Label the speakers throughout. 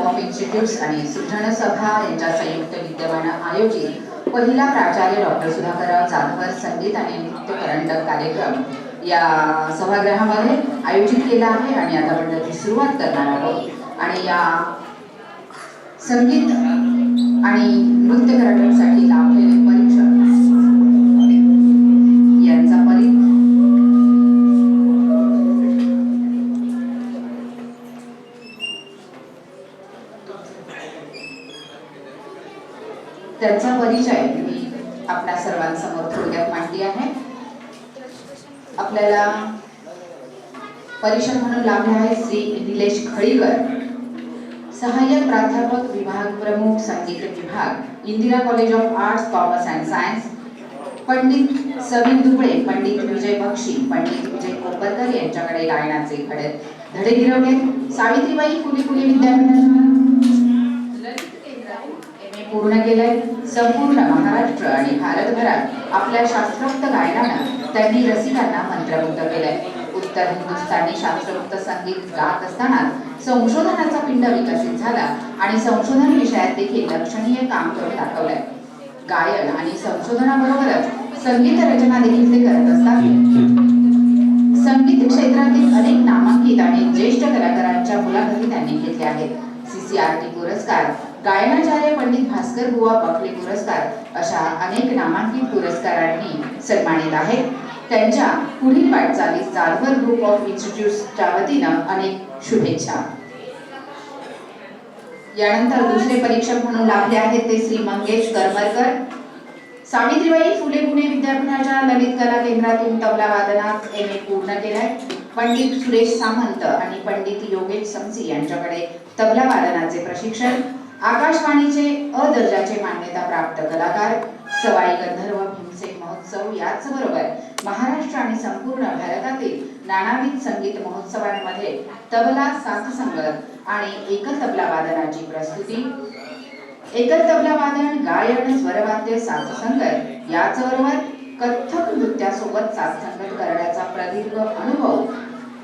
Speaker 1: Of institutes आणि सृजन सभा यांच्या संयुक्त विद्यमानं आयोजित पहिला प्राचार्य डॉक्टर सुधाकरराव जाधवर संगीत आणि नृत्य करंडक कार्यक्रम या सभागृहामध्ये आयोजित केला आहे आणि आता आपण त्याची सुरुवात करणार आहोत। आणि या संगीत आणि नृत्य करंडकसाठी लाभलेले परीक्षक यांचा त्यांचा परिचय मी आपल्या सर्वांसमोर थोडक्यात मांडली आहे। आपल्याला परिषद म्हणून लाभले आहे श्री निलेश खळीकर, सहाय्यक प्राध्यापक विभाग प्रमुख संगीत विभाग, Indira college of arts commerce and science, Pandit Sameer Dubale, Pandit Vijay Bakshi, Pandit Vijay Koparkar यांच्याकडे गायनाचे धडे गिरवले। सावित्रीबाई फुले विद्यापीठाच्या पूर्ण केलंय। संपूर्ण महाराष्ट्र आणि भारतभरात आपल्या शास्त्रोक्त गायनानं त्यांनी रसिकांना मंत्रमुग्ध केलंय। उत्तर हिंदुस्थानी शास्त्रोक्त संगीत गात असताना संशोधनाचा पिंड विकसित झाला आणि संशोधन विषयात देखील लक्षणीय काम करून दाखवलंय। गायन आणि संशोधनाबरोबरच संगीत रचना देखील ते करत असतात। संगीत क्षेत्रातील अनेक नामांकित आणि ज्येष्ठ कलाकारांच्या मुलाखती त्यांनी घेतल्या आहेत। CCRT पुरस्कार, गायनाचार्य पंडित भास्कर बुवा बखले पुरस्कार अशा अनेक नामांकित पुरस्कारांनी सन्मानित आहेत। त्यांच्या पुढील वाटचालीस जाधवर ग्रुप ऑफ इन्स्टिट्यूट्सच्या वतीनं अनेक शुभेच्छा। यानंतर दुसरे परीक्षक म्हणून लाभले आहेत ते श्री मंगेश करमरकर, सावित्रीबाई फुले पुणे विद्यापीठाच्या ललित कला केंद्रातून तबला वादनात MA पूर्ण केलाय। पंडित सुरेश सामंत आणि पंडित योगेश समसी यांच्याकडे तबला वादनाचे प्रशिक्षण। आकाशवाणीचे अ दर्जाचे मान्यता प्राप्त कलाकार, सवाई गंधर्व भीमसेन महोत्सव याचबरोबर महाराष्ट्र आणि संपूर्ण भारतातील नानाविध संगीत महोत्सवांमध्ये तबला, साथ संगत आणि एकल तबला वादनाची प्रस्तुती। एकल तबला वादन, गायन, स्वरवाद्य, साथ संगत याचबरोबर कथ्थक नृत्यासोबत साथ संगत करण्याचा प्रदीर्घ अनुभव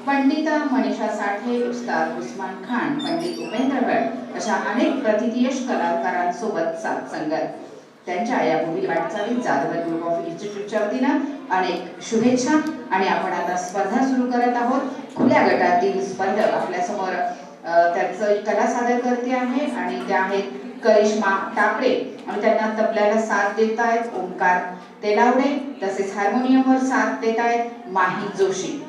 Speaker 1: पंडित मनीषा साठे, उस्ताद उस्मान खान, पंडित उपेंद्र भट अशा अनेक प्रतिथयश कलाकारांसोबत साथ संगत। त्यांच्या या पुढील वाटचालीत जाधवर ग्रुप ऑफ इन्स्टिट्यूटच्या वतीनं अनेक शुभेच्छा। आणि आपण आता स्पर्धा सुरू करत आहोत। खुल्या गटातील स्पर्धक आपल्या समोर त्यांचं कला सादर करते आहे आणि त्या आहेत करिश्मा टापरे आणि त्यांना तबल्याला साथ देत आहेत ओंकार तेलावडे, तसेच हार्मोनियमवर साथ देत आहेत माही जोशी।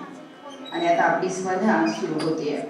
Speaker 1: आणि आता आपली स्पर्धा सुरू होतीये।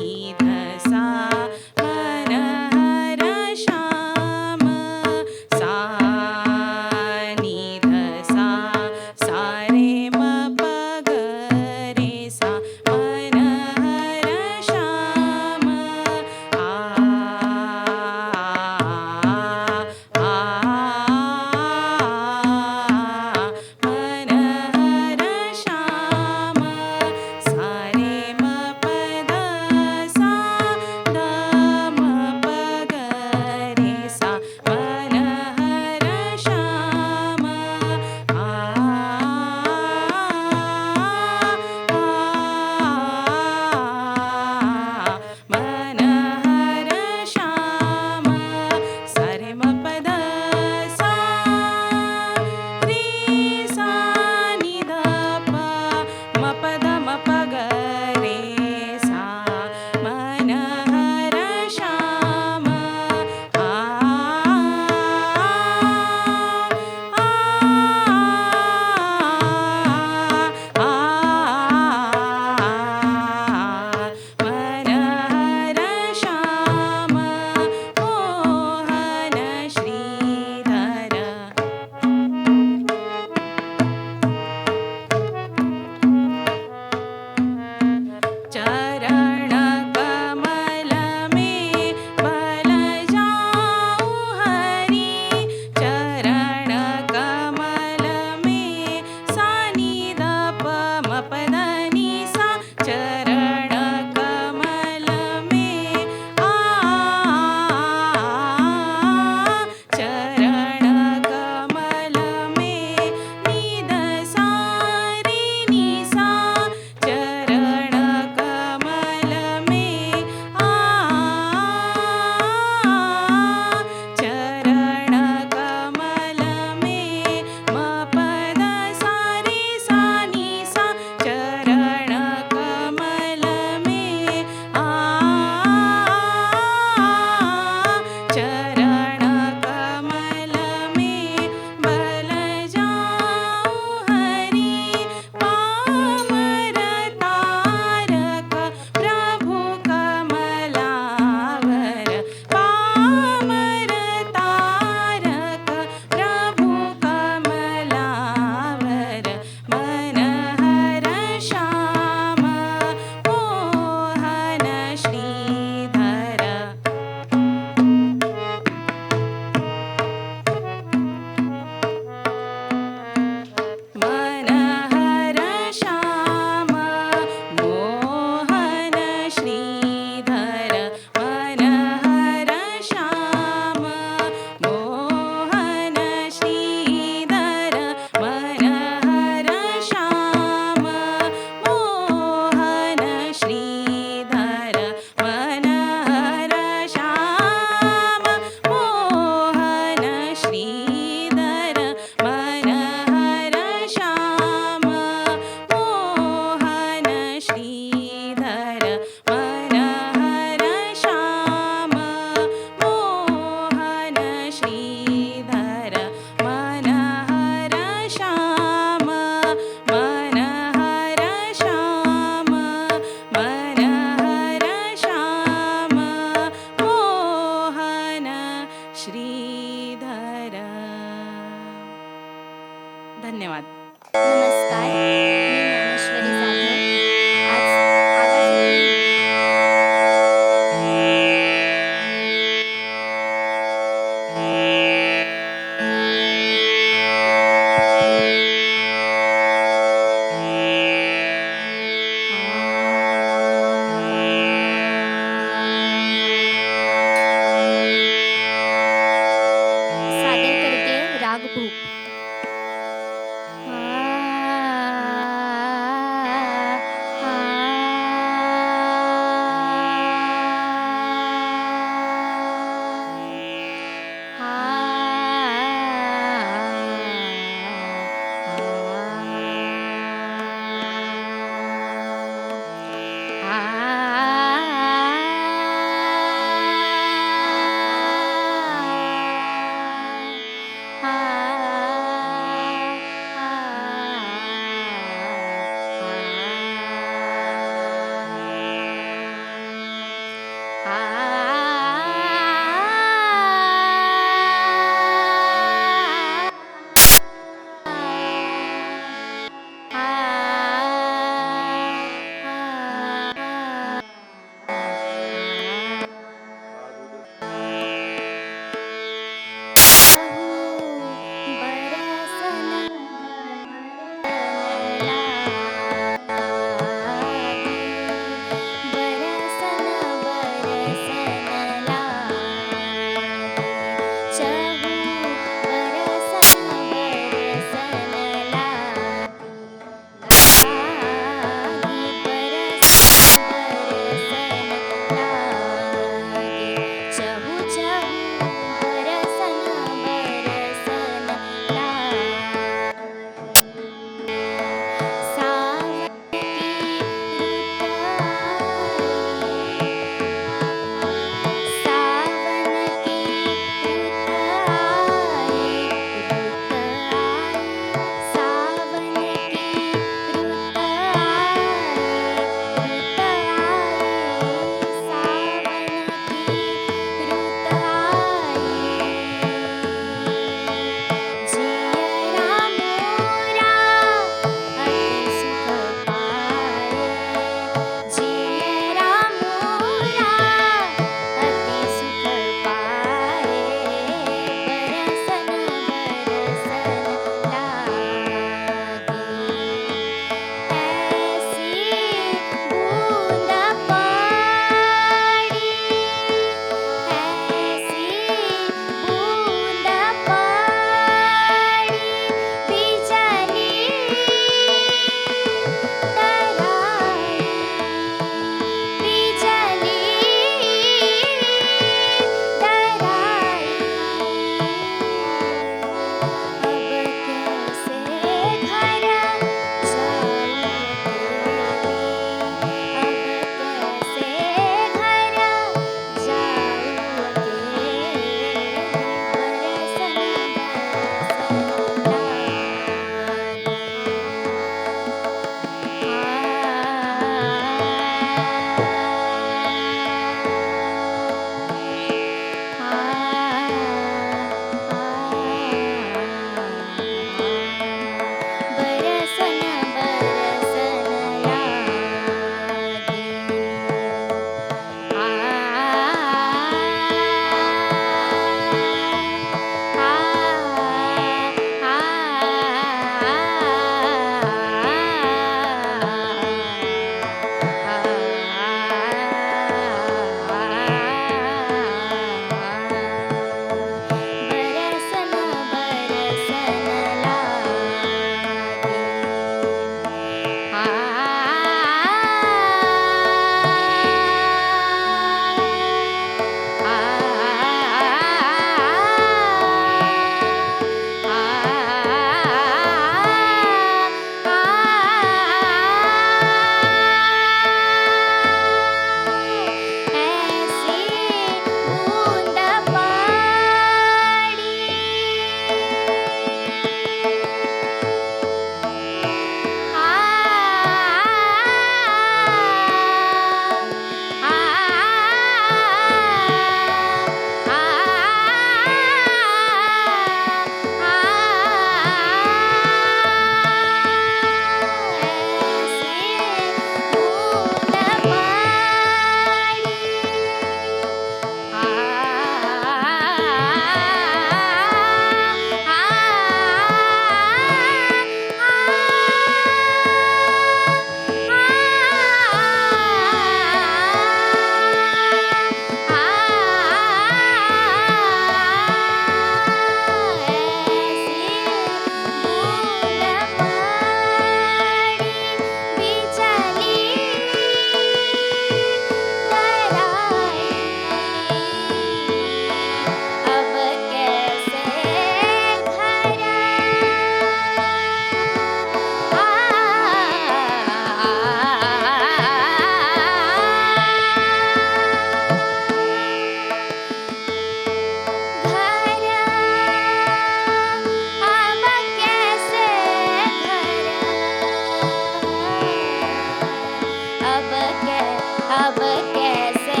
Speaker 2: अब कैसे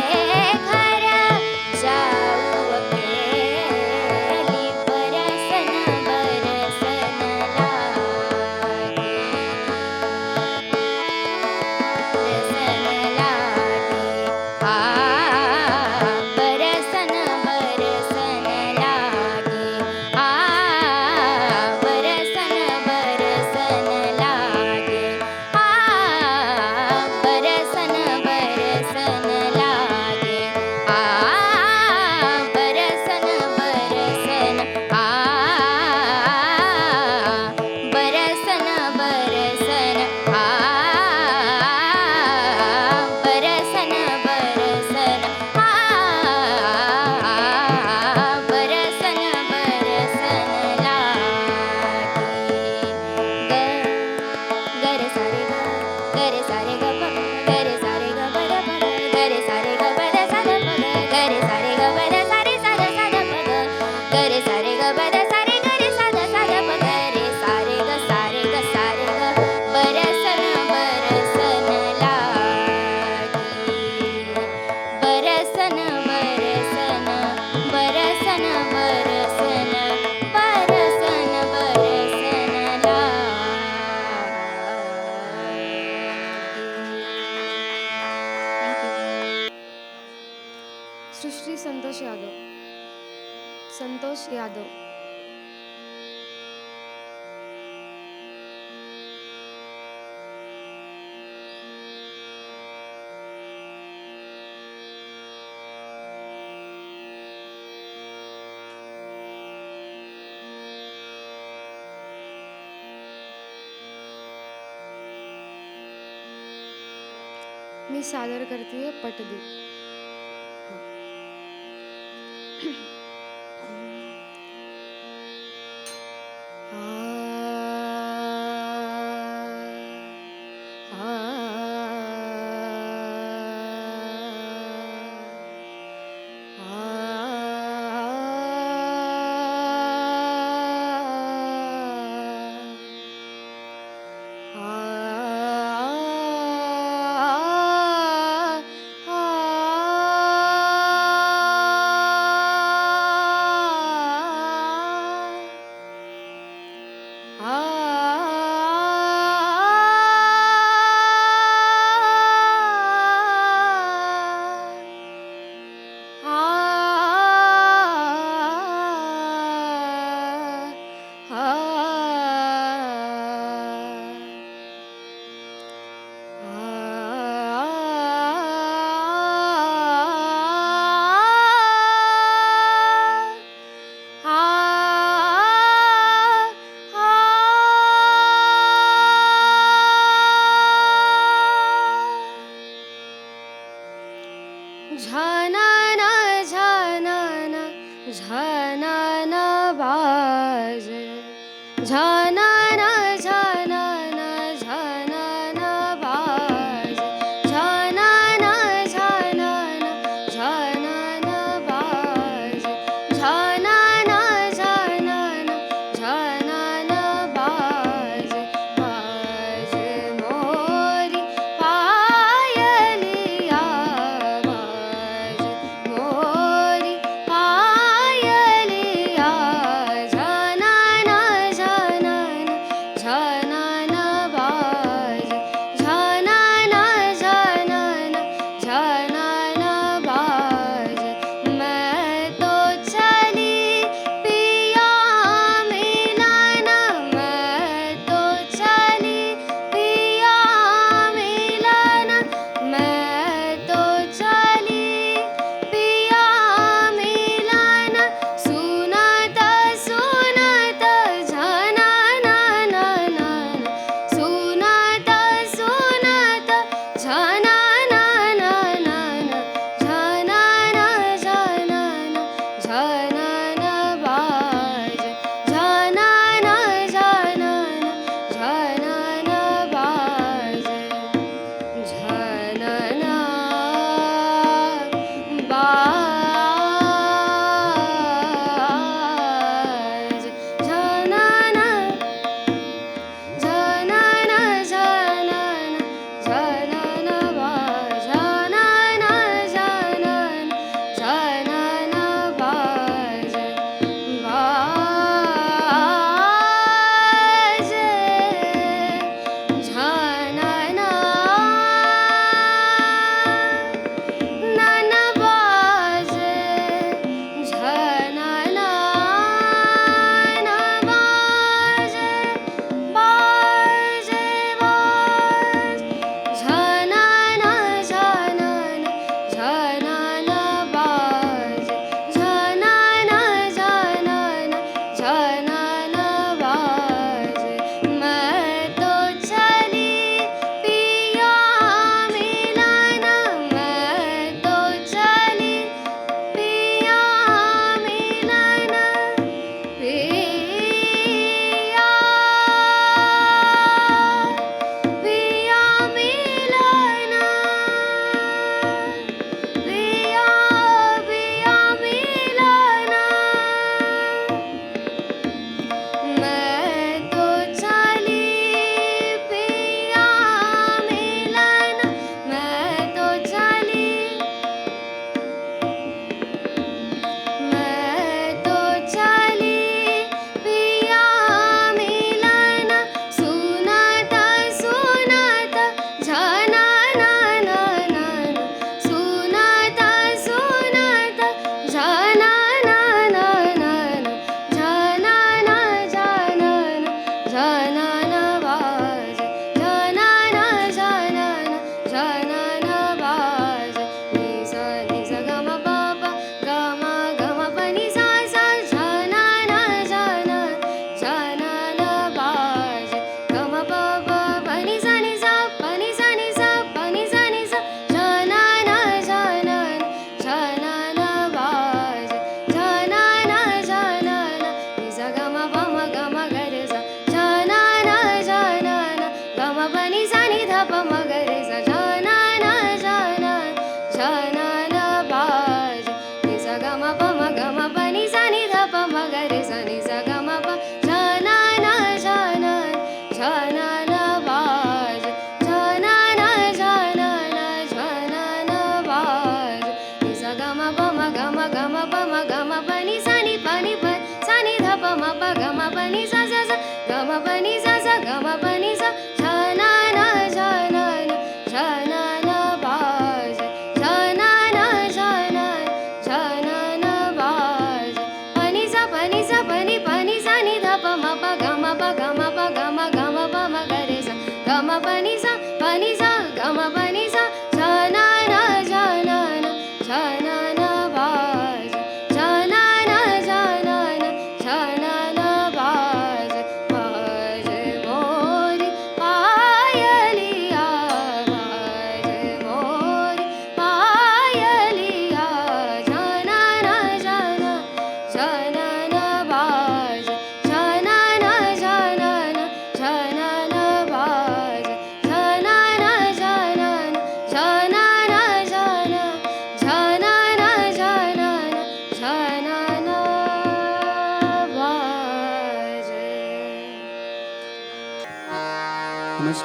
Speaker 2: घर जाऊँ अकेली, बरसन बरसन लागे, बरसन लागे, बरसन बरसन लागे, बरसन बरसन लागे, बरसन बरसन लागे, बरसन बरसन, बरसन बरसन, बरसन बरसन, बरसन बरसन लागे, गर सारे ग, गर सारे ग प, गर सारे ग प द प ग, गर सारे ग प द सा द प ग, गर सारे ग प द सा रे सा द सा द प ग, गर सारे ग प द सा रे ग रे सा द सा द प ग, रे सारे ग सारे ग सारे ग, बरसन बरसन लागे, बरसन बरसन, बरसन बरसन, बरसन बरसन लागे.
Speaker 3: सृष्टी संतोष यादव. संतोष यादव. मी सादर करते पटदीप. झनन झनन झनन बाजे, झनन झनन झनन बाजे, झनन झनन झनन बाजे, झनन झनन झनन बाजे, बाजे मोरी पायलिया, बाजे मोरी पायलिया, झनन झनन झनन बाजे, झनन झनन झनन बाजे, मैं तो चली पिया मिलन, मैं तो चली पिया मिलन, मैं तो चली पिया मिलन, सुनत सुनत झनन ननन, सुनत सुनत झनन ननन, झनन झनन झनन बाजे, झनन झनन झनन बाजे, झनन बाजे, झनन झनन झनन झनन बाजे.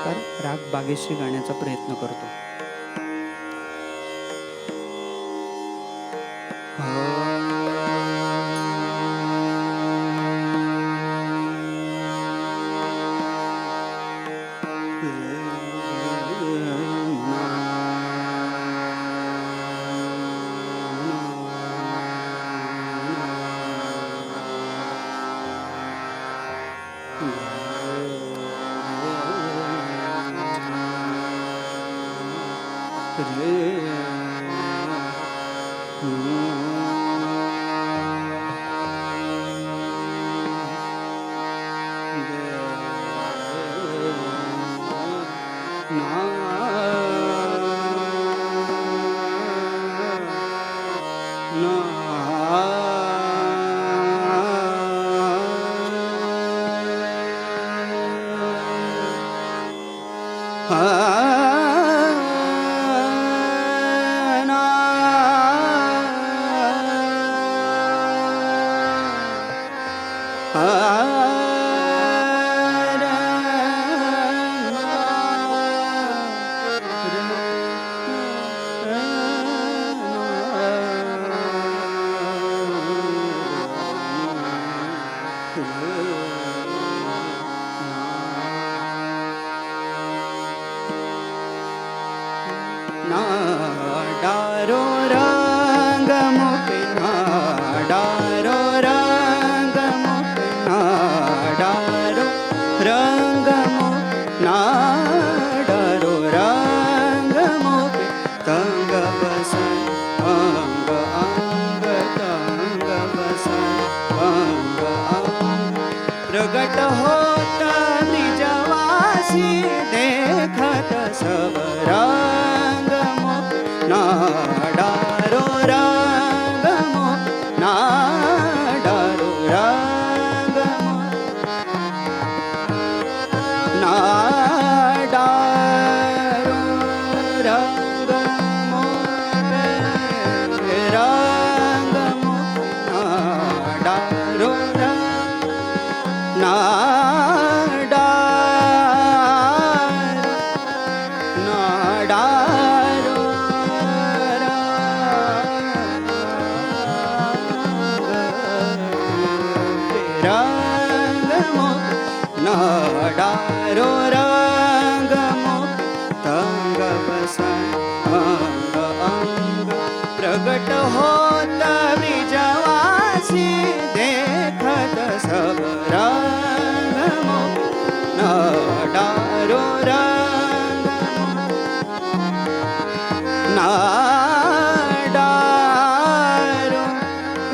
Speaker 4: प्रकार राग बागेश्री गाण्याचा प्रयत्न करतो. डारो रंग मोपे डारो रंग मोपे डारो रंग डारो रंग मोपे तंग बसन अंग अंग तंग बसन अंग अंग प्रगट होता निजवासी देखत सब रंग डारो रंग डारो रंग डारो रंग रंग डारो डारो रंग तंग बसन अंग अंग प्रगट होत ब्रिजवासी देखत सब रंग डारो रंग डारो रंग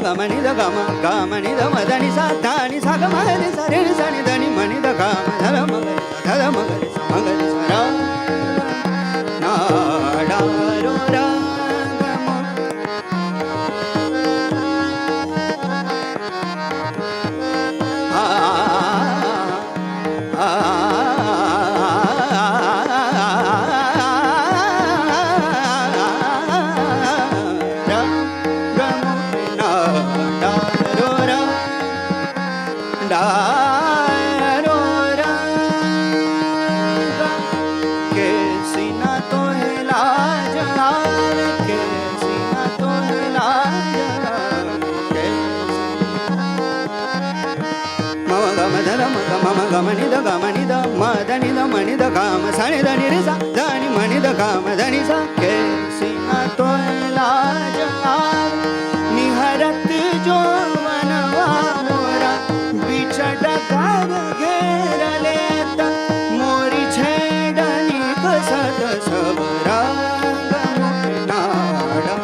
Speaker 4: गमनि द गम गमनि द मदनि सा धानि सा गमनि सा रे सा नि धनि मनि द गम धर मगरि धर मगरि सा मगरि सा रा ना डारो रंग मनि द ग मनि द म द नि द मनि द ग म सा नि द नि रे सा द नि मनि द ग म ध नि सा कैसी न तो लाज आव निहरत जो मनवा मोरा बिछट कर घेर लेता मोरी छेडनी कसत सब रंग मुखनाडा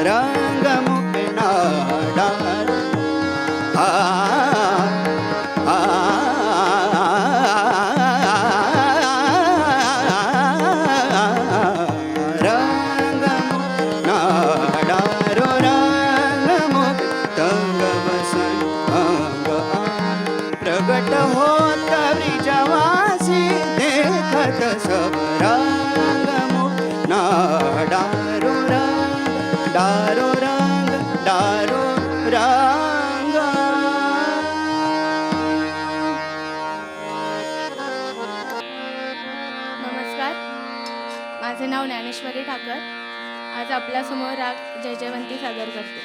Speaker 4: रंग मुखनाडा रंग मुखनाडा रो रंग मुख तंग बसन अंग अंग प्रगट होत ब्रिजवासी देखत सब रंग मुख नाडारो रंग डारो रंग डारो रंग
Speaker 3: नमस्कार, माझे नाव ज्ञानेश्वरी ठाकर. आज आपल्यासमोर राग जयजयवंती सादर करते.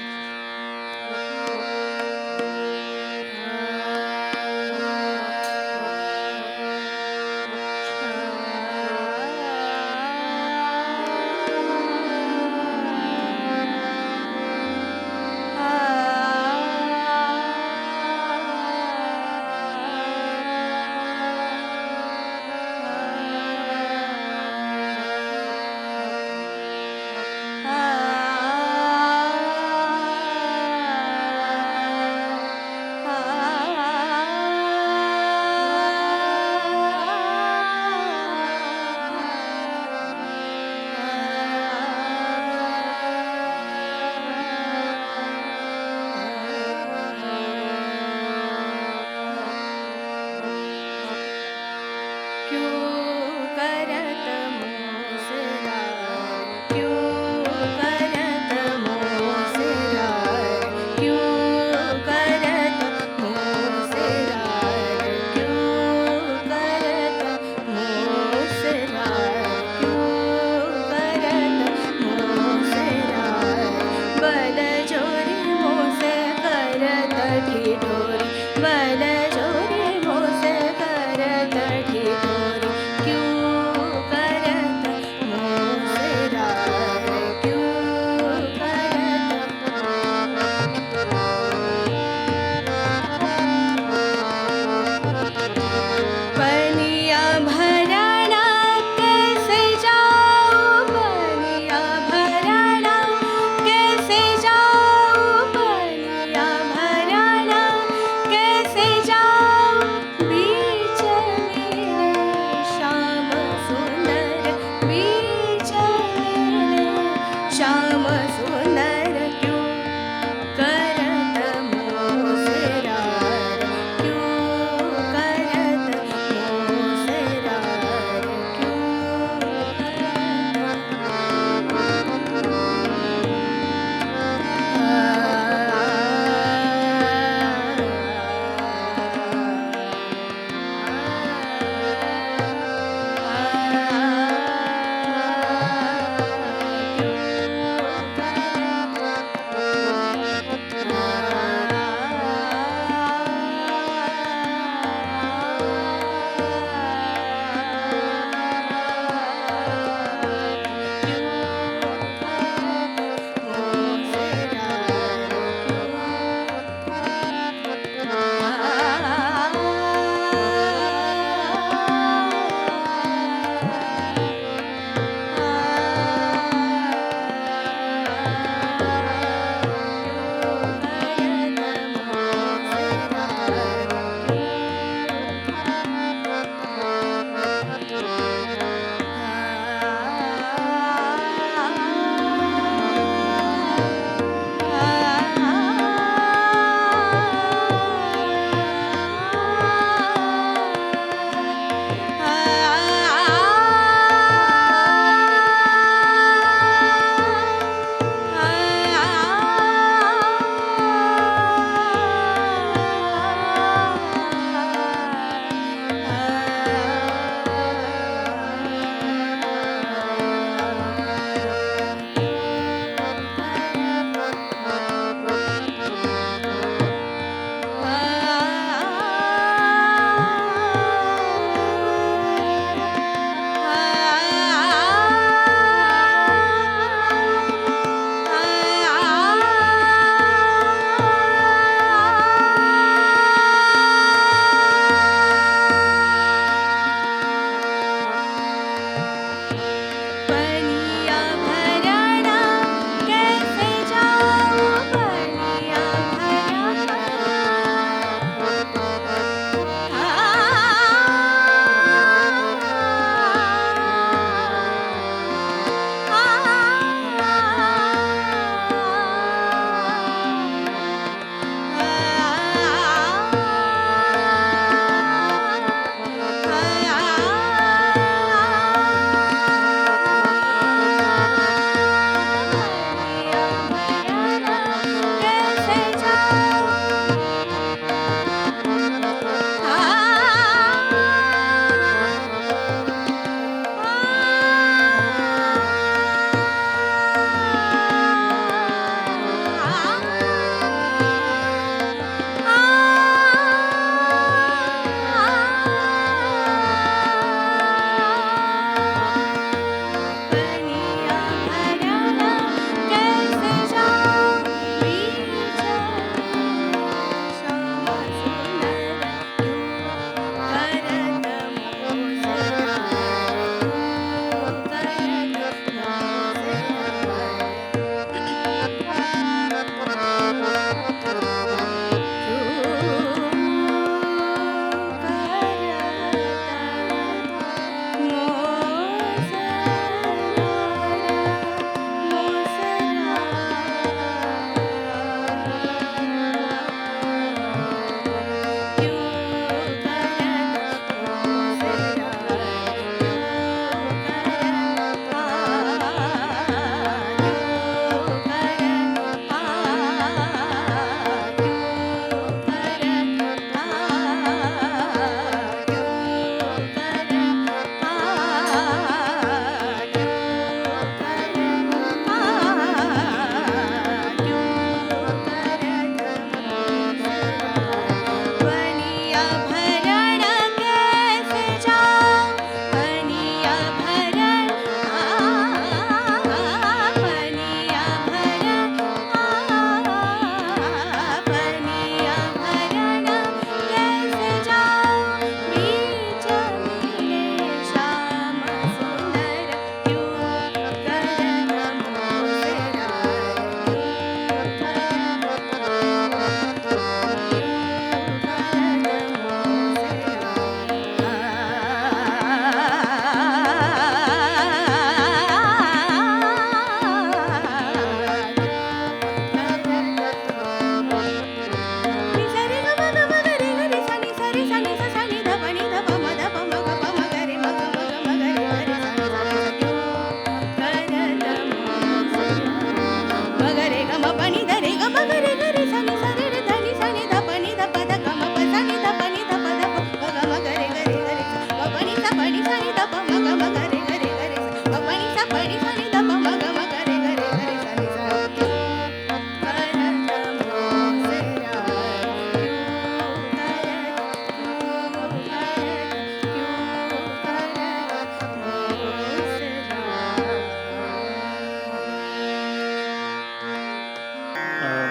Speaker 3: सा नि ध प म ग म ग रे ग रे ग रे सा प प नि सा प नि सा नि ध प म ग म ग रे ग रे ग रे सा नि सा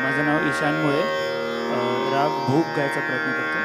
Speaker 5: माझं नाव ईशान मुळे. राग भूक गायचा प्रयत्न करतो.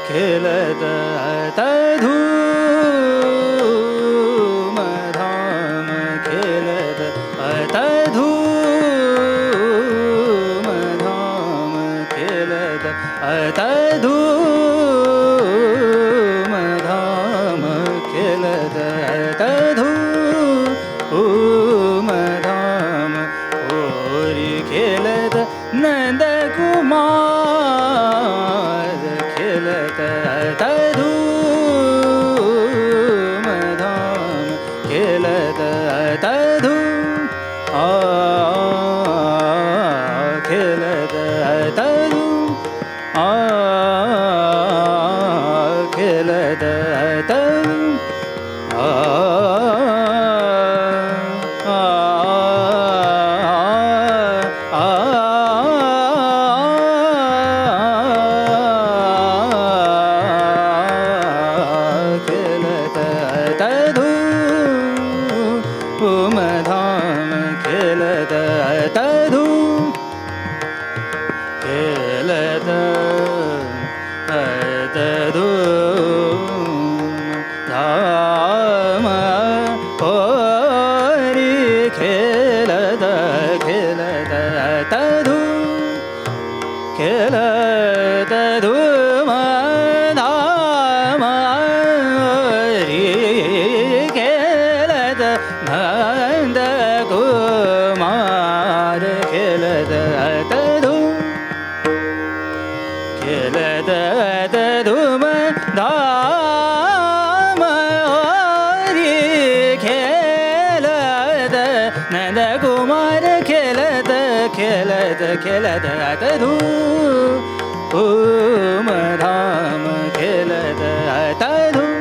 Speaker 5: खेलत धूम धाम खेलत धूम धाम खेलत धूम धाम खेलत धूम धाम होरी खेलत नंद कुमार खेलत धूम धाम खेलत धूम खेलत धूम खेलत धूम धूम धाम खेलत धूम खेलत धूम धाम होरी खेलत खेलत धूम खेलत धूम धाम होरी खेलत नंद कुमार खेलत धूम खेलत धूम धाम होरी खेलत नंद कुमार खेलत खेलत खेलत धूम धाम खेलत धूम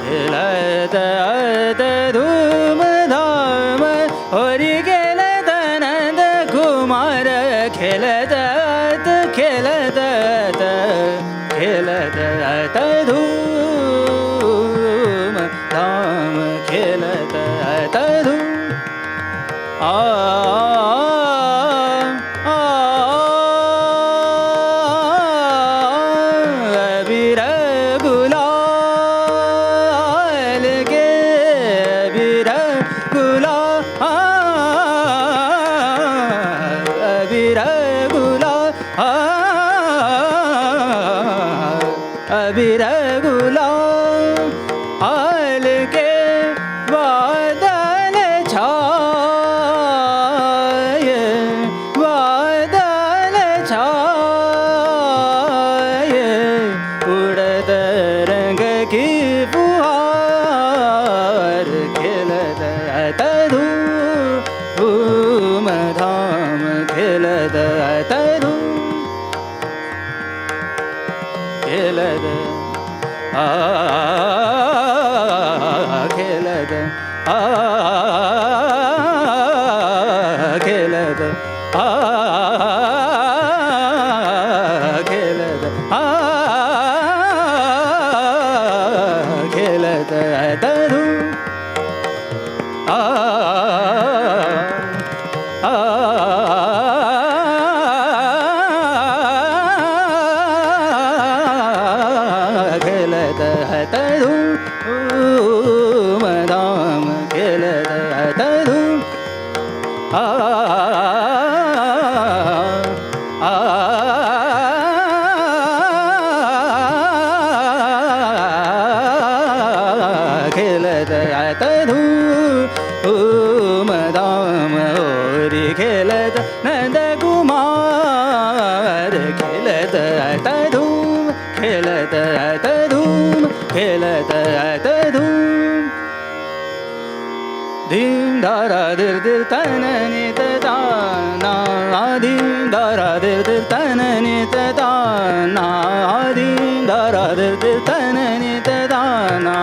Speaker 5: खेलत धूम धाम होरी खेलत नंद कुमार खेलत खेलत खेलत धूम धाम खेलत धूम अबीर गुलाल के अबीर गुलाल अबीर गुलाल अबीर गुलाल के बादल छाए बादल छाए उड़द रंग की फुहार खेलत धूम धाम खेलत धूम
Speaker 4: खेलद खेलद खेलद खेलद खेलद तरू खेलत तरू मदाम खेलत तरू खेलत तरू मदाम होरी खेलत नंदकुमार खेलत तधूम खेलत तधूम खेलत तधूम धीम धारा दिर दिर तननि तदाना धीम धारा दिर दिर तननि तदाना धीम धारा दिर दिर तननि तदाना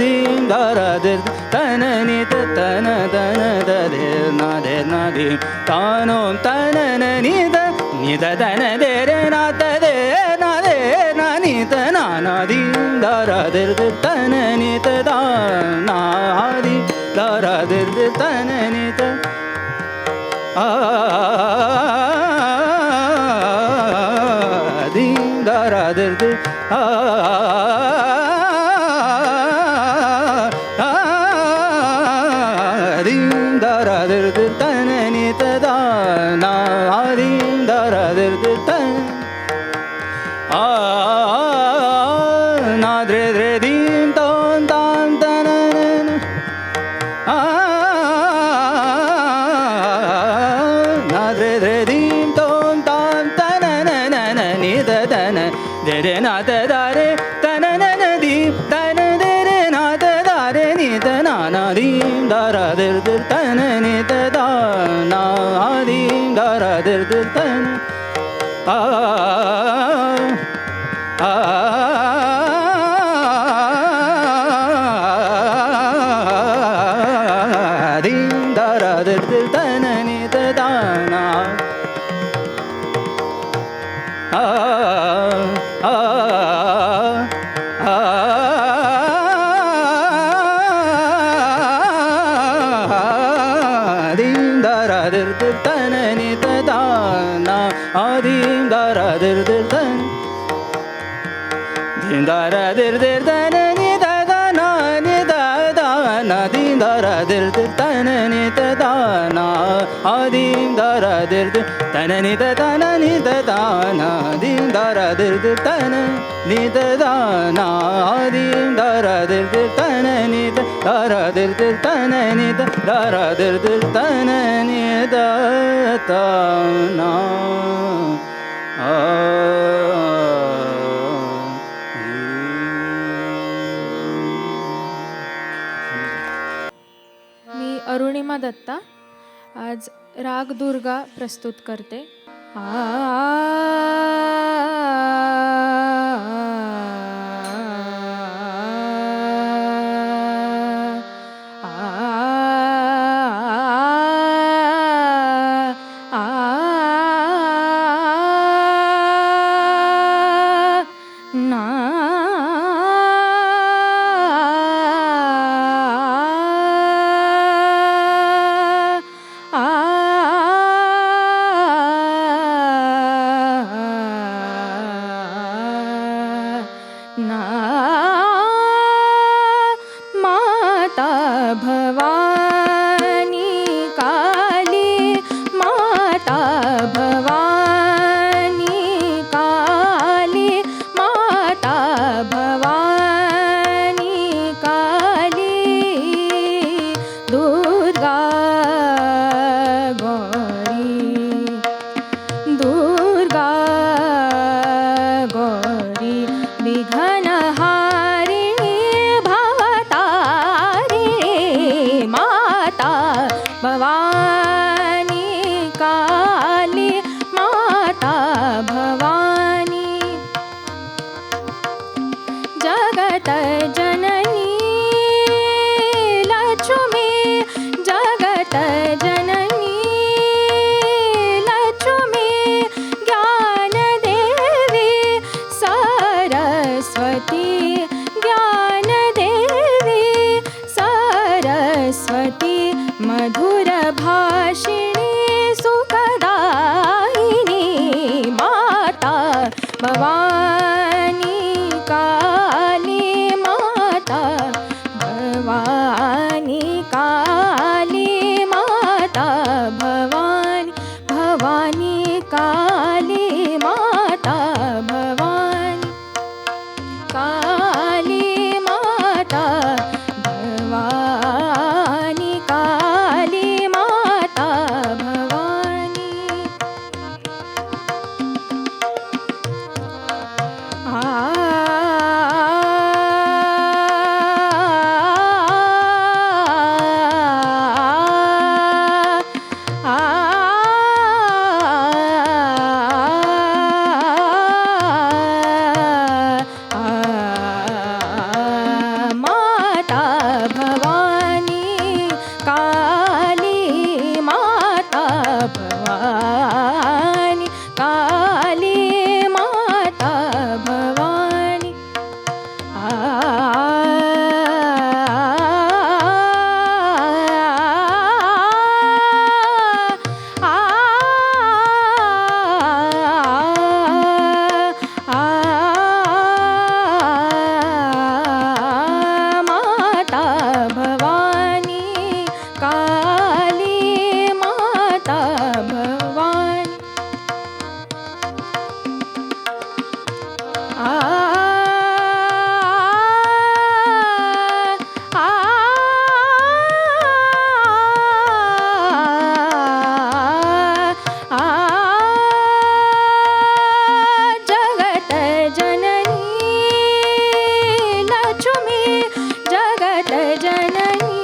Speaker 4: धीम धारा दिर तननि तन तन दधेर ना धीम तानो तनन निद निद तन देर ना तदे ना दे ना नित ना धीम धारा दिर दिर तननि तदाना धीम धारा दिर दिर तननि त धीम धारा दिर दिर धीम धारा दिर दिर तननि तदाना धीम धारा दिर दिर तन ना द्रे द्रे धीम तों तां तनन ना द्रे द्रे धीम तों तां तनन निद तन दे ना तदारे तनन धीम तन दे ना तदारे निद ना धीम धारा दिर दिर तननि तदाना धीम धारा दिर दिर तन धीम धारा दिर दिर तननि तदाना धीम धारा दिर दिर तननि तदाना धीम धारा दिर दिर तन धीम धारा दिर दिर तननि तदाना नि तदाना धीम धारा दिर दिर तननि तदाना धीम धारा दिर दिर तननि तदाना नि तदाना धीम धारा दिर दिर तननि तदाना धीम धारा दिर दिर तननि धारा दिर दिर तननि धारा दिर दिर तननि तदाना
Speaker 3: मी अरुणिमा दत्ता आज राग दुर्गा प्रस्तुत करते.
Speaker 2: माता भवानी काली माता भवानी काली माता भवानी काली दुर्गा गौरी दुर्गा गौरी विघ्न
Speaker 3: माता भवानी काली माता भवानी काली माता भवानी भवानी काली माता भवानी काली माता भवानी काली माता भवानी माता भवानी काली माता भवानी काली माता भवानी माता भवानी काली माता भवानी जगत जननी लक्ष्मी जगत जननी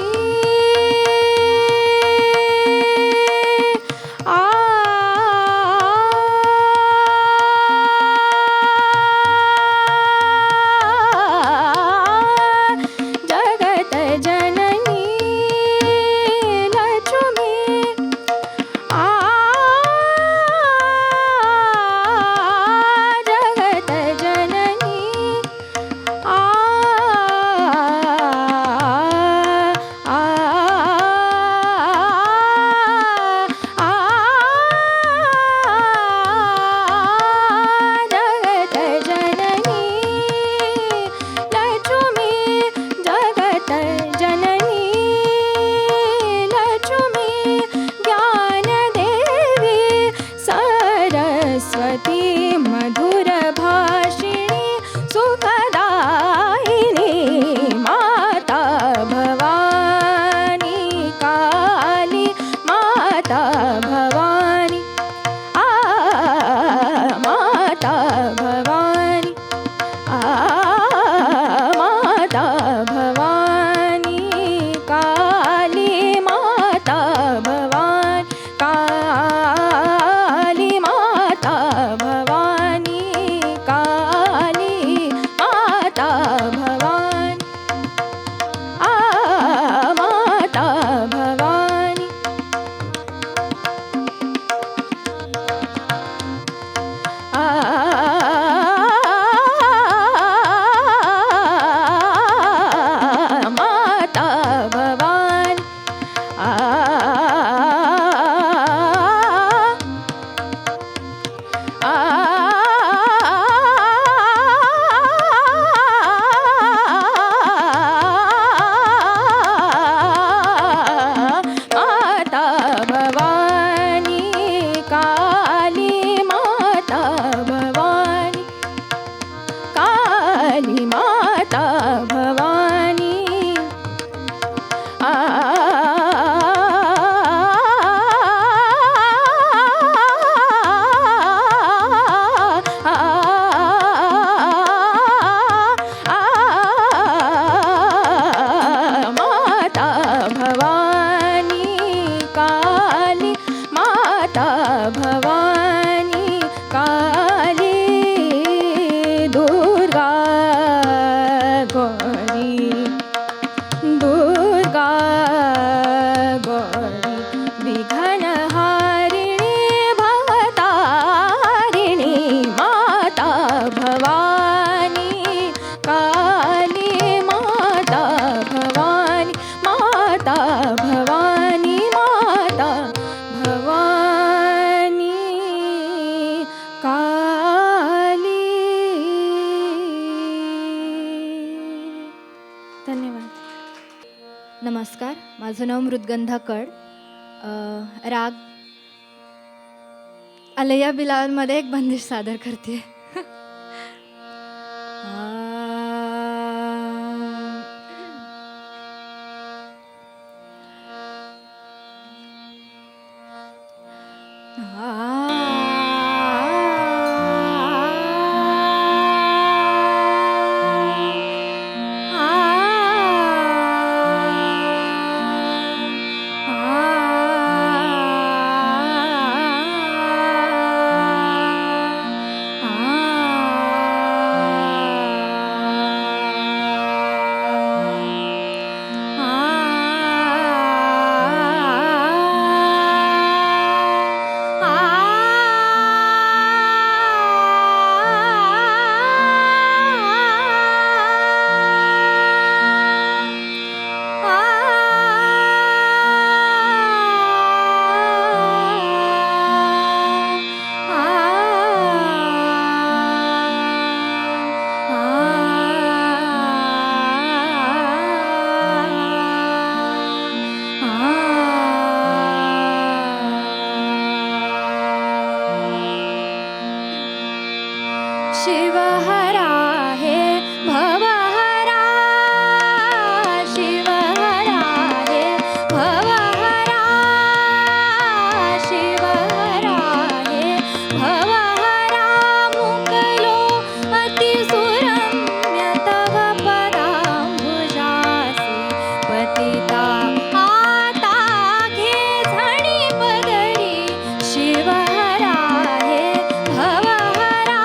Speaker 6: नमस्कार, माझं नाव मृदगंधा कड. राग अलैया बिलावलमध्ये एक बंदिश सादर करते. शिवहरा हे भवहरा, शिवहरा हे भवहरा, शिवहरा हे भवहरा. मुकलो अतिसुरम्य तव पदाम्बुजासि पतिता आता घे झणी पदरी. शिवहरा हे भवहरा,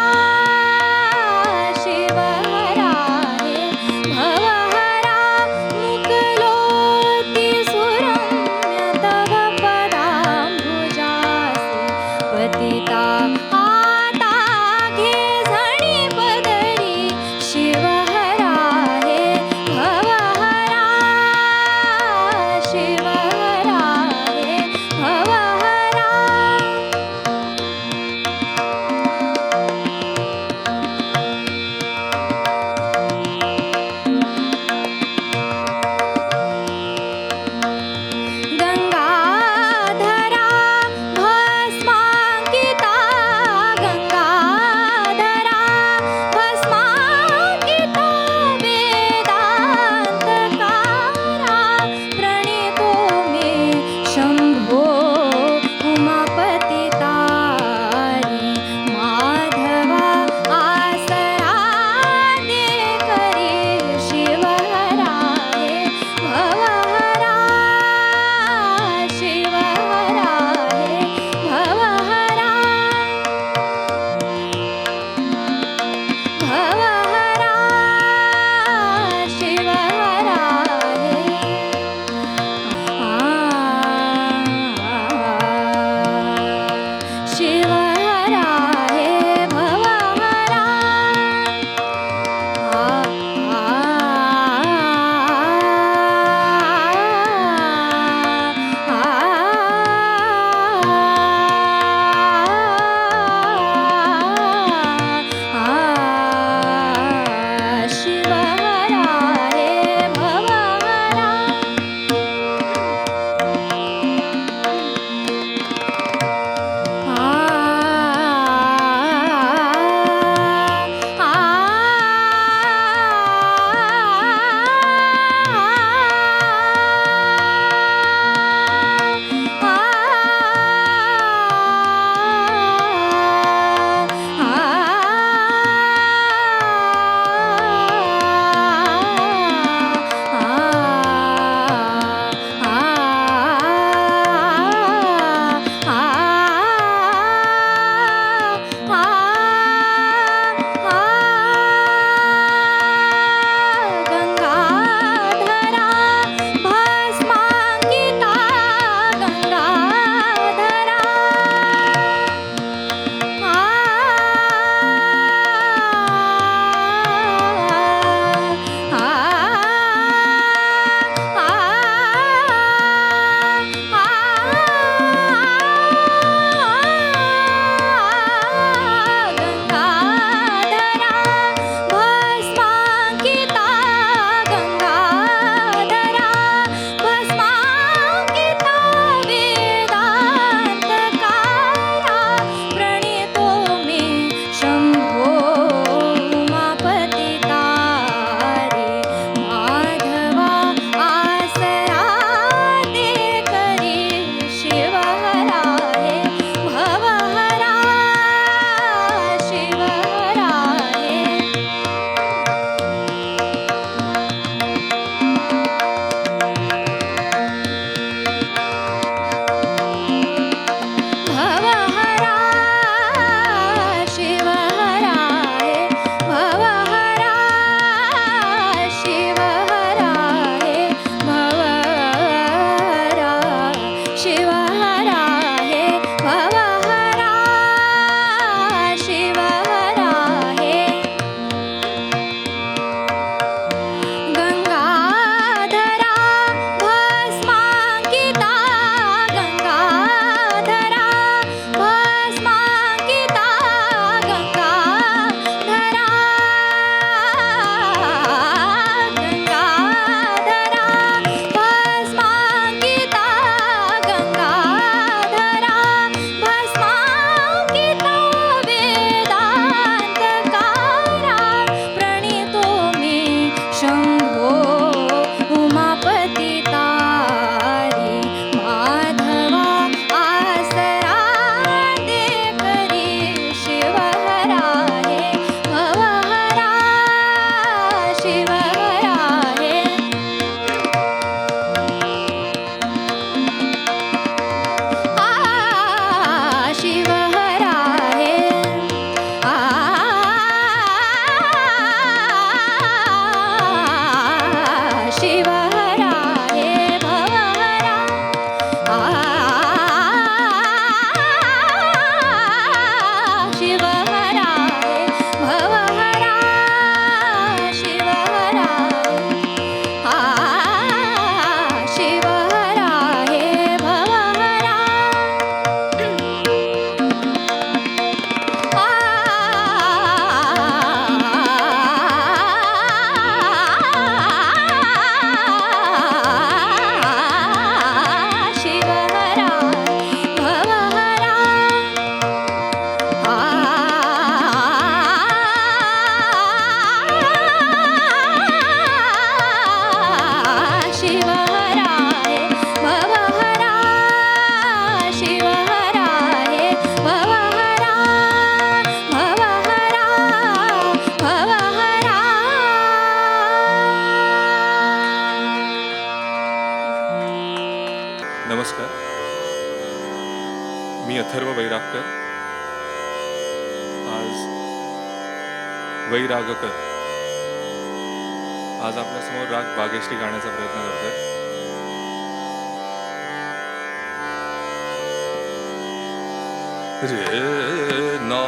Speaker 7: वैरागकर आज आपल्यासमोर राग बागेश्री गाण्याचा प्रयत्न करतोय. रे ना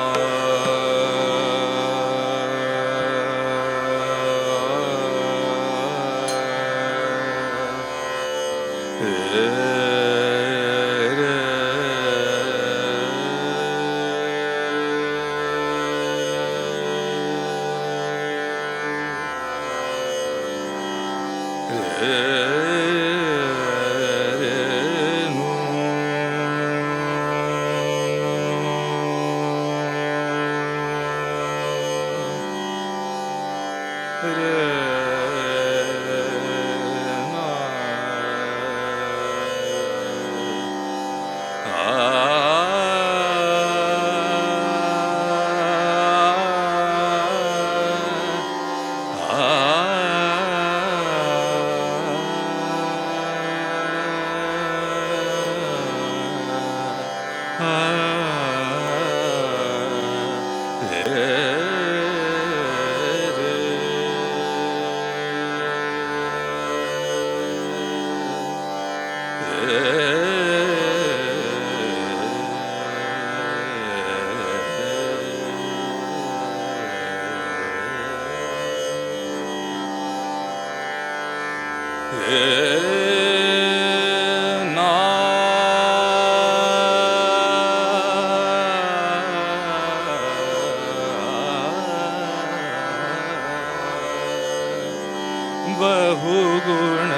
Speaker 7: बहुगुण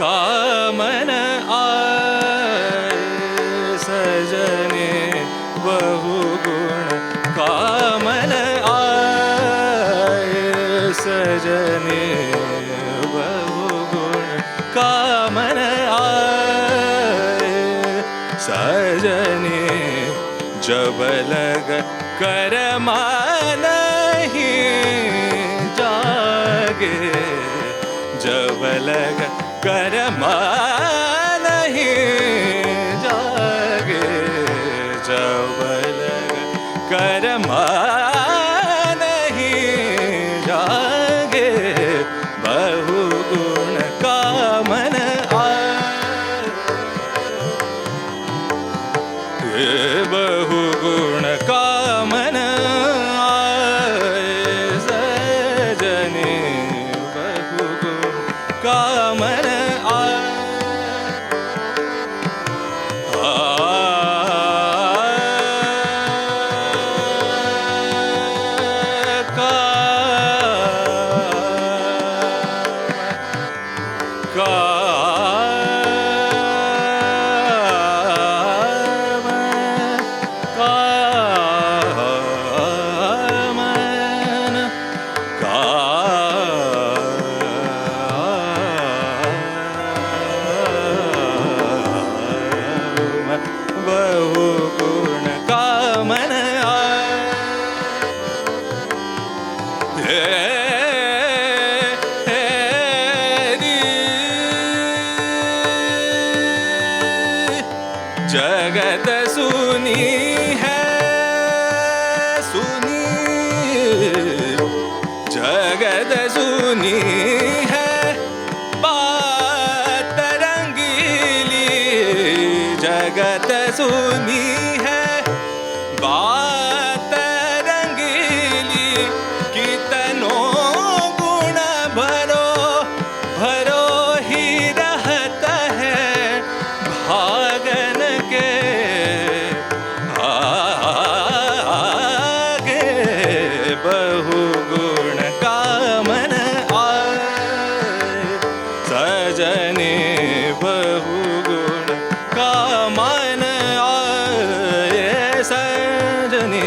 Speaker 7: कामन आए सजने बहुगुण कामन आए सजने बहुगुण कामन आए सजने जब लग करमा नहीं जागे जब लग करमा नहीं जागे जब लग करमा नहीं जागे बहुगुण कामन आए बहुगुण कामन आए सजने कामन बहुगुण कामन जगत सुनी है सुनी जगत सुनी है बात रंगीली जगत सुनी है बात रंगीली कितनों गुण भरो भरो ही रहता है भागन के आगे बहुगुण कामन आए सजने बहुगुण कामन आए सजने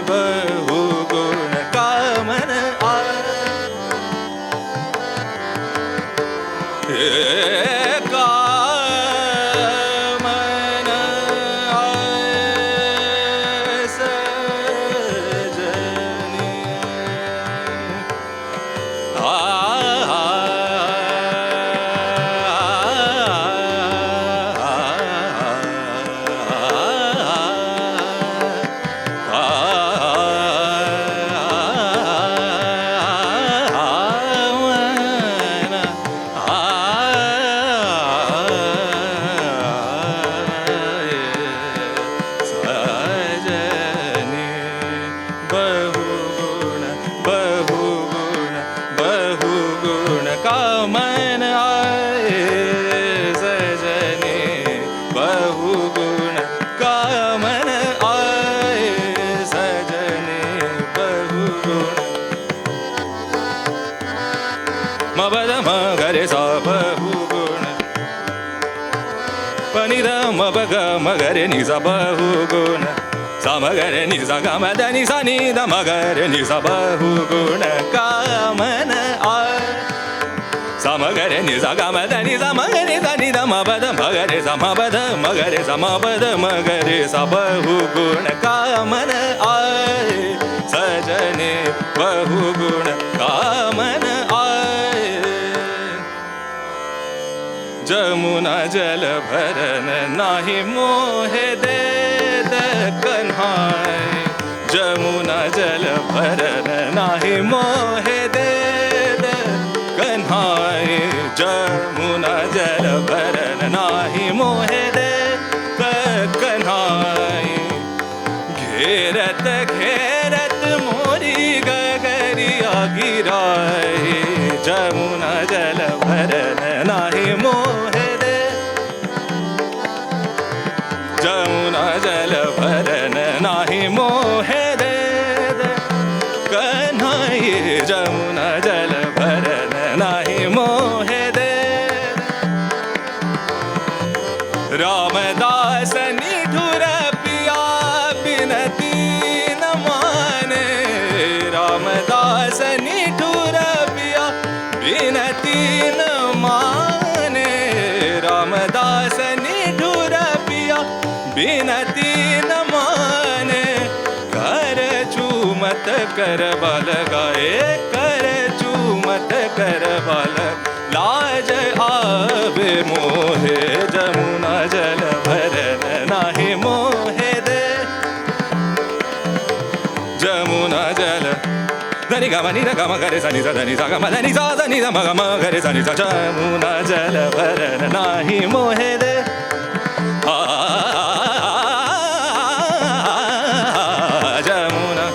Speaker 7: बहुगुण कामन आए कामन आए सजने म पद म गरे सा बहु गुण पनि द म प ग म गरे नि सा बहु गुण सा म गरे नि सा ग म द नि सा नि द म गरे नि सा बहु गुण कामन आय सा म गरे नि सा ग म द नि सा म गरे सा नि द म प द म गरे सा म प द म गरे सा म प द म गरे सा बहु गुण कामन आय सजने बहु गुण कामन आय जमुना जल भरन नाही मोहे देत कन्हाय जमुना जल भरन नाही मोहे देत कन्हाय जमुना जल भरन नाही मोहे देत कन्हाय घेरत घेरत मोरी गगरिया गिराय जमुना जल भरन नाही मोहे दे जमुना जल भरन नाही मोहे दे कन्हाई जमुना जल भरन नाही मोहे दे रामदास निठुर पिया बिनती न माने रामदास निठुर पिया बिनती न माने रामदास निठुर पिया बिनती न माने कर चूमत कर बल गाए कर चूमत कर बल लाज आवे मोहे जमुना जल भरन नाही मोहे दे जमुना जल धनी ग मनी ग म गरे सा नि सा धनी सा ग म धनी सा धनी सा म ग म गरे सा नि सा जमुना जल भरन नाही मोहे दे जमुना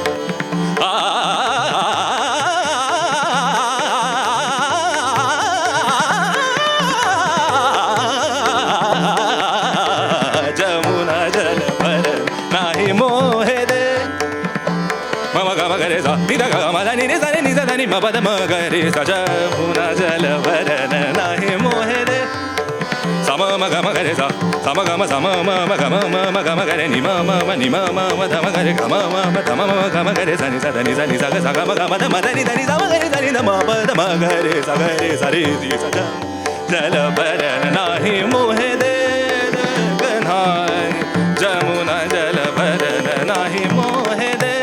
Speaker 7: जमुना जल भरन नाही मोहे दे मम ग म गरे सा नि द ग म ध नि रे सा रे नि सा ध नि म प द म गरे सा जमुना जल भरन नाही मोहे दे सा म म ग म गरे सा सा म ग म सा म म म ग म म म ग म गरे नि म म म नि म म म ध म गरे ग म म म ध म म ग म गरे सा नि सा ध नि सा ग सा ग म ग म ध म ध नि ध नि सा म गरे सा नि ध म प द म गरे सा रे रि सा जल भरन नाही मोहे दे कन्हाय जमुना जल भरन नाही मोहे दे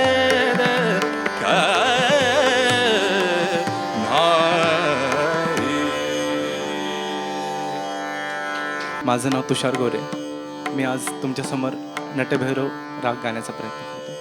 Speaker 8: माझं नाव तुषार गोरे. मी आज तुमच्यासमोर नटभैरव राग गाण्याचा प्रयत्न करतो.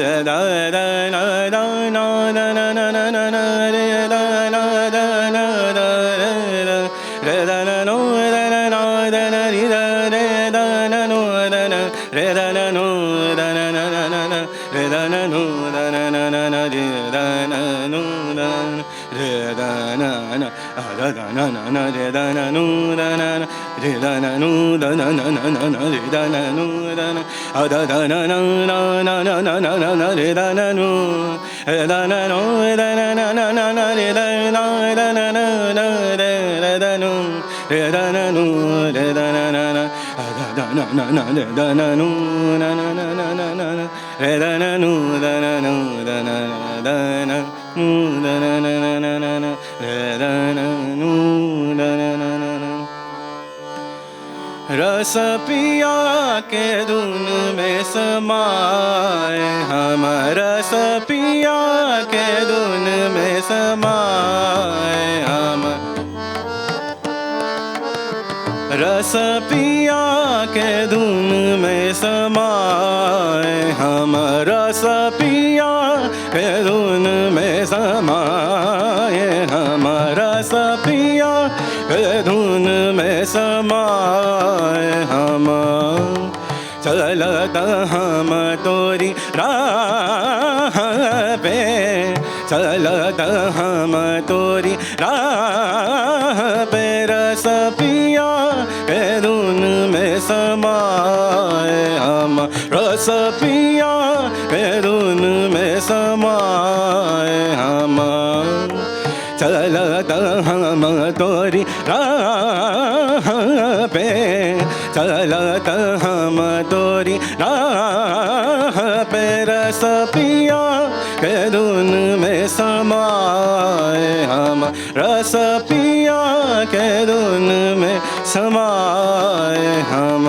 Speaker 4: da da da da da da da da da
Speaker 8: da na na na na re da na nu da re da na na da da na na na re da na nu da na na re da na nu da na na na na na re da na nu da na da da na na na na na na na na na re da na nu da na nu da na na na na na re da na da na na na re da nu re da na nu re da na na na da na na na re da na nu na na na na na na re da na nu da na nu da na da na nu da na na na na na na re da na nu da na na na na रस पिया के धुन में समाए हम रस पिया के धुन में समाए हम रस पिया के धुन में समाए हम रस पिया के धुन में समाए हम रस पिया के धुन में समाए हम चलत हम तोरी राह पे चलत हम तोरी राह पे रस पिया के धुन में समाए हम रस पिया के धुन में समाए हम चलत हम तोरी राह पे चलत हम तोरी राह पे रस पिया के धुन में समाए हम रस पिया के धुन में समाए हम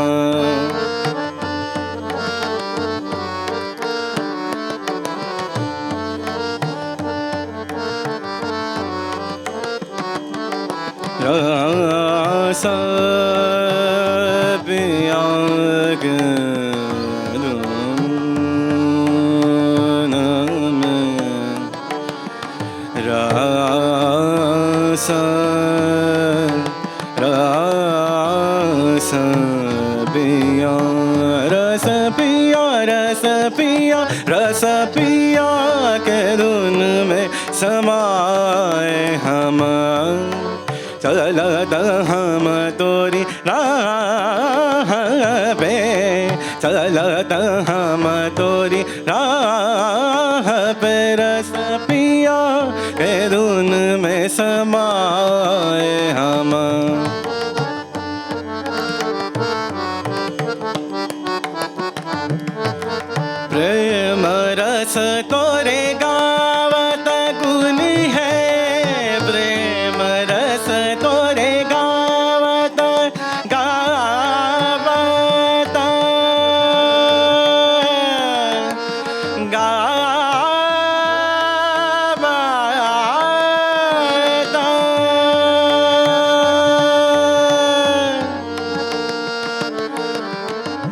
Speaker 8: रस पिया के धुन में रस रस पिया रस पिया रस पिया रस पिया के धुन में समाए हम चलत हम तोरी राह पे चलत हम तोरी राह पे रस पिया के धुन में समाए हम प्रेम रस तोरे गावत गुण है प्रेम रस तोरे गावत गावत गावत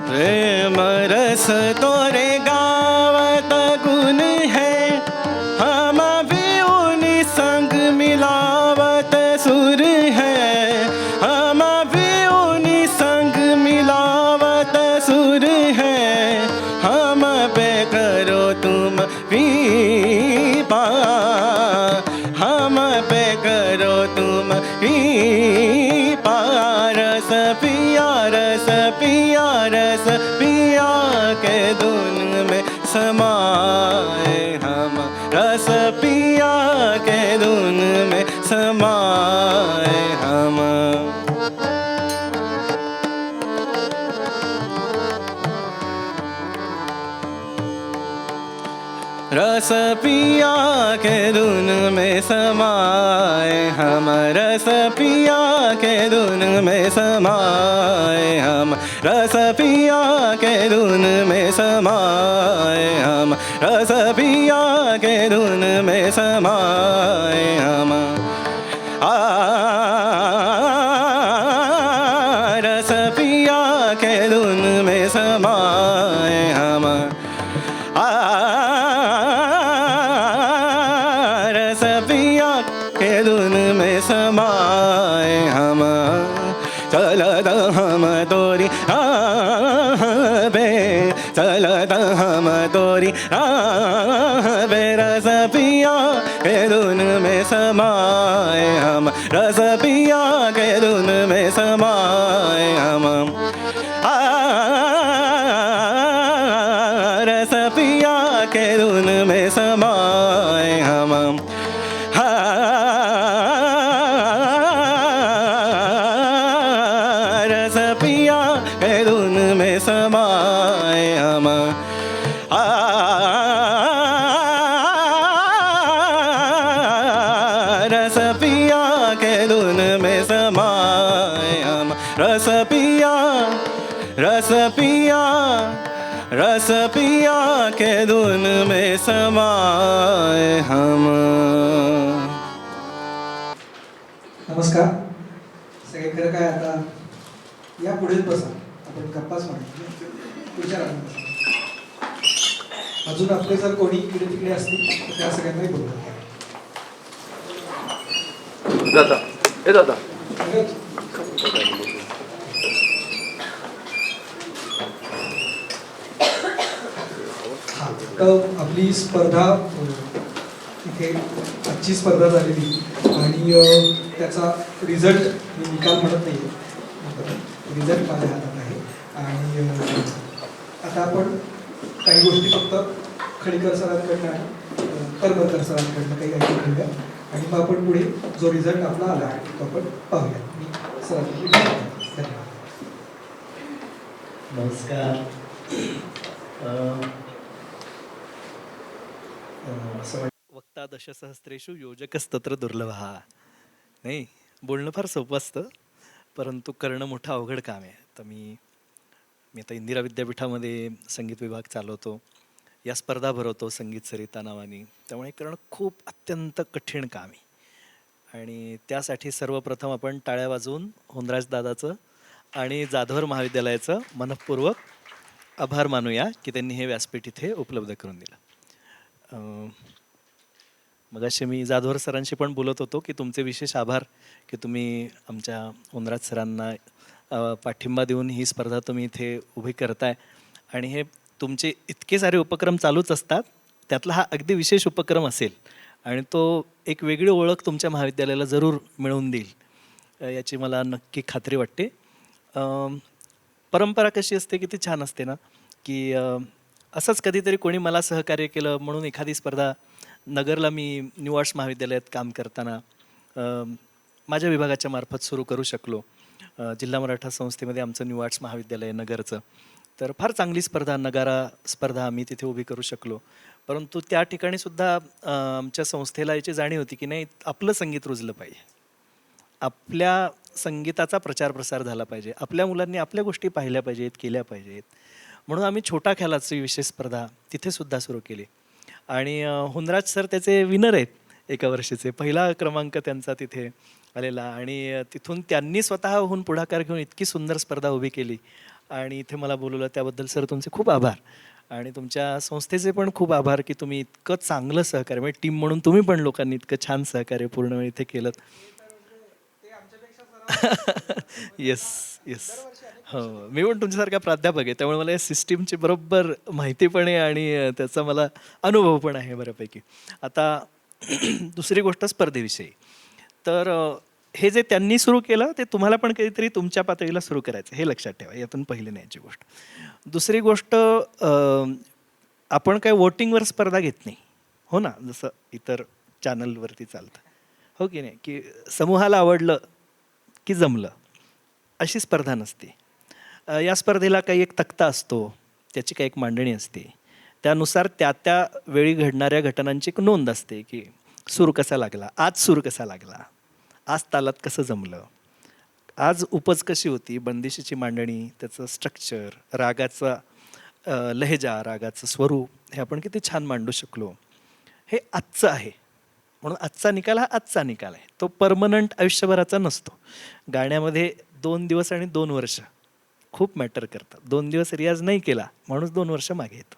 Speaker 8: प्रेम रस तोरे गावत गुण है हम भी उन्हीं संग मिलावत सुर है हम भी उन्हीं संग मिलावत सुर है हम पे करो तुम कृपा हम पे करो तुम कृपा रस पिया रस पिया रस पिया के धुन में समाए हम रस पिया के धुन में समाए हम रस पिया के धुन में समाए हम रस पिया के धुन में समाए हम रस पिया के धुन में समाए हम रस पिया के धुन में समाए हम रस पिया के धुन में समाए हम रस पिया के धुन में समाए हम चलत हम तोरी राह पे चलत हम तोरी राह रस पिया के धुन में समाए हम, रस पिया के धुन में समाए हम। रस पिया के धुन में समाए हम। रस पिया के धुन में समाए हम। रस पिया के धुन में समाए हम। रस पिया, रस पिया, रस पिया के धुन में समाए हम।
Speaker 9: नमस्कार सगळे. खरं काय आता या पुढेच बसा, आपण गप्पाच मारू. विचारा अजून आपले जर कोणी इकडे तिकडे असतील तर त्या सगळ्यांनाही बोलतात.
Speaker 7: दादा ए दादा
Speaker 9: हा तर आपली स्पर्धा इथे आजची स्पर्धा झालेली आणि त्याचा रिझल्ट मी निकाल म्हणत नाही आहे, रिझल्ट माझ्या हातात आहे. आणि आता आपण काही गोष्टी फक्त खडीकर सरांकडनं आणि करमरकर सरांकडनं काही ऐकून घेऊया आणि मग आपण पुढे जो रिझल्ट आपला आला आहे तो आपण पाहूया. मी सरांकडे धन्यवाद.
Speaker 10: नमस्कार.
Speaker 8: वक्ता दशसहस्रेषु योजकस्तत्र दुर्लभः. नाही, बोलणं फार सोपं असतं, परंतु करणं मोठं अवघड काम आहे. तर मी आता इंदिरा विद्यापीठामध्ये संगीत विभाग चालवतो, या स्पर्धा भरवतो संगीत सरिता नावाने. त्यामुळे करणं खूप अत्यंत कठीण काम आहे आणि त्यासाठी सर्वप्रथम आपण टाळ्या वाजवून होनराज दादाचं आणि जाधवर महाविद्यालयाचं मनःपूर्वक आभार मानूया की त्यांनी हे व्यासपीठ इथे उपलब्ध करून दिलं. मगाशी मी जाधवर सरांशी पण बोलत होतो की तुमचे विशेष आभार की तुम्ही आमच्या होनराज सरांना पाठिंबा देऊन ही स्पर्धा तुम्ही इथे उभी करताय. आणि हे तुमचे इतके सारे उपक्रम चालूच असतात, त्यातला हा अगदी विशेष उपक्रम असेल आणि तो एक वेगळी ओळख तुमच्या महाविद्यालयाला जरूर मिळवून देईल याची मला नक्की खात्री वाटते. परंपरा कशी असते, किती छान असते ना, की असंच कधीतरी कोणी मला सहकार्य केलं म्हणून एखादी स्पर्धा नगरला मी न्यू आर्ट्स महाविद्यालयात काम करताना माझ्या विभागाच्या मार्फत सुरू करू शकलो. जिल्हा मराठा संस्थेमध्ये आमचं न्यू आर्ट्स महाविद्यालय नगरचं, तर फार चांगली स्पर्धा, नगारा स्पर्धा आम्ही तिथे उभी करू शकलो. परंतु त्या ठिकाणी सुद्धा आमच्या संस्थेला याची जाणीव होती की नाही, आपलं संगीत रुजलं पाहिजे, आपल्या संगीताचा प्रचार प्रसार झाला पाहिजे, आपल्या मुलांनी आपल्या गोष्टी पाहिल्या पाहिजेत, केल्या पाहिजेत. म्हणून आम्ही छोटा खेळाची विशेष स्पर्धा तिथे सुद्धा सुरू केली. आणि होनराज सर त्याचे विनर आहेत, एका वर्षीचे पहिला क्रमांक त्यांचा तिथे आलेला. आणि तिथून त्यांनी स्वतःहून पुढाकार घेऊन इतकी सुंदर स्पर्धा उभी केली आणि इथे मला बोलवलं. त्याबद्दल सर तुमचे खूप आभार. आणि तुमच्या संस्थेचे पण खूप आभार की तुम्ही इतकं चांगलं सहकार्य, म्हणजे टीम म्हणून तुम्ही पण लोकांनी इतकं छान सहकार्य पूर्ण वेळ इथे केलं. येस येस, हो, मी पण तुमच्यासारखा प्राध्यापक आहे, त्यामुळे मला या सिस्टीमची बरोबर माहिती पण आहे आणि त्याचा मला अनुभव पण आहे बऱ्यापैकी. आता दुसरी गोष्ट स्पर्धेविषयी, तर हे जे त्यांनी सुरू केलं ते तुम्हाला पण कधीतरी तुमच्या पातळीला सुरू करायचं, हे लक्षात ठेवा. यातून पहिली न्यायची गोष्ट. दुसरी गोष्ट, आपण काय वोटिंगवर स्पर्धा घेत नाही, हो ना, जसं इतर चॅनलवरती चालतं, हो की नाही, की समूहाला आवडलं की जमलं, अशी स्पर्धा नसते. या स्पर्धेला काही एक तक्ता असतो, त्याची काही एक मांडणी असते, त्यानुसार त्या वेळी घडणाऱ्या घटनांची एक नोंद असते की सूर कसा लागला, आज सूर कसा लागला, आज तालात कसं जमलं, आज उपज कशी होती, बंदिशीची मांडणी, त्याचं स्ट्रक्चर, रागाचा लहेजा, रागाचं स्वरूप, हे आपण किती छान मांडू शकलो. हे आजचं आहे, म्हणून आजचा निकाल हा आजचा निकाल आहे, तो परमनंट आयुष्यभराचा नसतो. गाण्यामध्ये 2 दिवस आणि 2 वर्ष खूप मॅटर करतात. 2 दिवस रियाज नाही केला माणूस 2 वर्ष मागे येतो,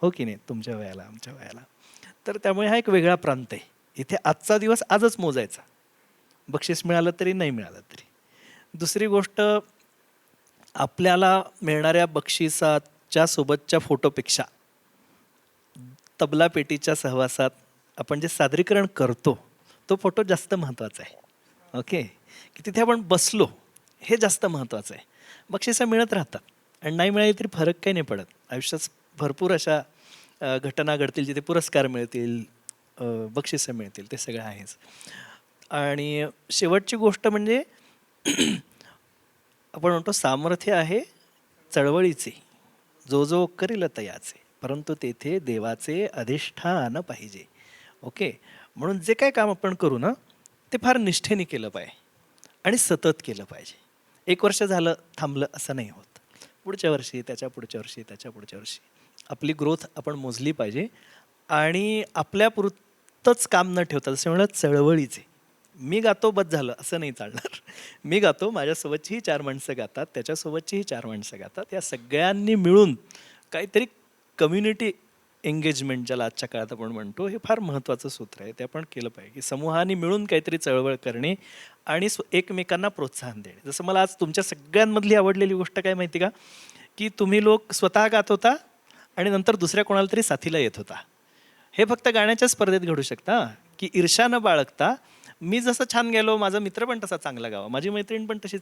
Speaker 8: हो की नाही, तुमच्या वयाला आमच्या वयाला. तर त्यामुळे हा एक वेगळा प्रांत आहे. इथे आजचा दिवस आजच मोजायचा, बक्षीस मिळालं तरी नाही मिळालं तरी. दुसरी गोष्ट, आपल्याला मिळणाऱ्या बक्षिसाच्या सोबतच्या फोटोपेक्षा तबला पेटीच्या सहवासात
Speaker 10: आपण जे सादरीकरण करतो तो फोटो जास्त महत्त्वाचा आहे. ओके, की तिथे आपण बसलो हे जास्त महत्त्वाचं आहे. बक्षिसं मिळत राहतात आणि नाही मिळाली तरी फरक काही नाही पडत. आयुष्यात भरपूर अशा घटना घडतील जिथे पुरस्कार मिळतील, बक्षिसं मिळतील, ते सगळं आहेच. आणि शेवटची गोष्ट म्हणजे आपण म्हणतो सामर्थ्य आहे चळवळीचे, जो जो करील तयाचे, परंतु तेथे देवाचे अधिष्ठान पाहिजे. ओके, म्हणून जे काय काम आपण करू ना ते फार निष्ठेने केलं पाहिजे आणि सतत केलं पाहिजे. 1 वर्ष झालं थांबलं असं नाही होत. पुढच्या वर्षी, त्याच्या पुढच्या वर्षी, त्याच्या पुढच्या वर्षी आपली ग्रोथ आपण मोजली पाहिजे. आणि आपल्यापुरतंच काम न ठेवता, जसं म्हणलं चळवळीचे, मी गातो बस झालं असं नाही चालणार. मी गातो, माझ्यासोबतचीही 4 माणसं गातात, त्याच्यासोबतचीही 4 माणसं गातात, या सगळ्यांनी मिळून काहीतरी कम्युनिटी एंगेजमेंट ज्याला आजच्या काळात आपण म्हणतो, हे फार महत्त्वाचं सूत्र आहे. ते आपण केलं पाहिजे की समूहाने मिळून काहीतरी चळवळ करणे आणि एकमेकांना प्रोत्साहन देणे. जसं मला आज तुमच्या सगळ्यांमधली आवडलेली गोष्ट काय माहिती का, की तुम्ही लोक स्वतः गात होता आणि नंतर दुसऱ्या कोणाला तरी साथीला येत होता. हे फक्त गाण्याच्या स्पर्धेत घडू शकता, की ईर्ष्या न बाळगता मी जसं छान गेलो, माझा मित्र पण तसा चांगला गावा, माझी मैत्रीण पण तशी